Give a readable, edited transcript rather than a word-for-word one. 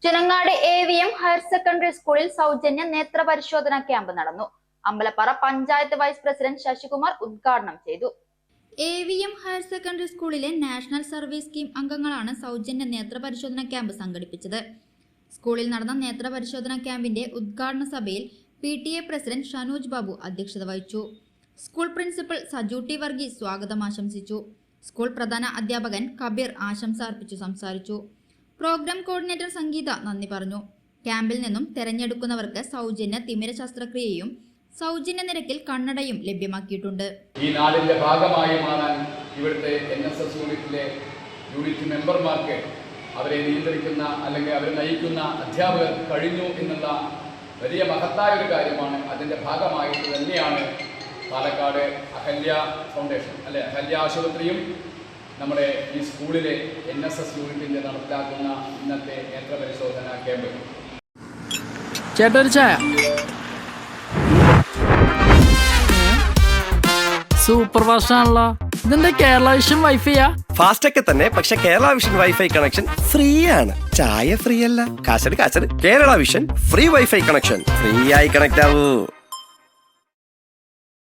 Chunangad AVM higher secondary സ്കൂളിൽ സൗജന്യ നേത്ര പരിശോധന ക്യാമ്പ് നടന്നു. അമ്പലപ്പാറ പഞ്ചായത്ത് വൈസ് പ്രസിഡന്റ് ശശികുമാർ ഉദ്ഘാടനം ചെയ്തു. AVM ഹയർ സെക്കൻഡറി സ്കൂളിലെ നാഷണൽ സർവീസ് സ്കീം അംഗങ്ങളാണ് സൗജന്യ നേത്ര പരിശോധന ക്യാമ്പ് സംഘടിപ്പിച്ചത്. സ്കൂളിൽ നടന്ന നേത്ര പരിശോധന ക്യാമ്പിന്റെ ഉദ്ഘാടന സഭയിൽ PTA പ്രസിഡന്റ് ഷനൂജ് ബാബു അധ്യക്ഷത വഹിച്ചു. School principal Saju T Varghese സ്വാഗതം ആശംസിച്ചു. സ്കൂൾ പ്രധാന അധ്യാപകൻ കബീർ ആശംസ അർപ്പിച്ചു സംസാരിച്ചു. പ്രോഗ്രാം കോർഡിനേറ്റർ സംഗീത നന്ദി പറഞ്ഞു. ക്യാമ്പിൽ നിന്നും തെരഞ്ഞെടുക്കുന്നവർക്ക് സൗജന്യ തിമിര ശസ്ത്രക്രിയയും സൗജന്യ നിരക്കിൽ കണ്ണടയും ലഭ്യമാക്കിയിട്ടുണ്ട്. ഈ നാടിന്റെ ഭാഗമായി മാറാൻ ഇവിടുത്തെ NSS യൂണിറ്റ് മെമ്പർമാർക്ക് അവരെ നിയന്ത്രിക്കുന്ന അല്ലെങ്കിൽ അവരെ നയിക്കുന്ന അധ്യാപകർ കഴിഞ്ഞു എന്നുള്ള വലിയ മഹത്തായ ഒരു കാര്യമാണ്. അതിൻ്റെ ഭാഗമായിട്ട് തന്നെയാണ് പാലക്കാട് അഹല്യ ഫൗണ്ടേഷൻ അഹല്യ ആശുപത്രിയും നമ്മുടെ ഈ സ്കൂളിലെ NSS യൂണിറ്റിൻ്റെ നടപ്പിലാക്കുന്ന ഇന്നത്തെ നേത്ര പരിശോധന ക്യാമ്പ്. ചേട്ടൊരു ചായ. സൂപ്പർ ഫാസ്റ്റ് ആണല്ലോ. ഇതെന്താ കേരള വിഷൻ വൈഫൈയാ? ഫാസ്റ്റ് ഒക്കെ തന്നെ, പക്ഷെ Kerala vision wifi connection free ആണ്. ചായ ഫ്രീ അല്ല, കാശട് Kerala vision free wifi connection. Free ആയി കണക്ട് ആവൂ.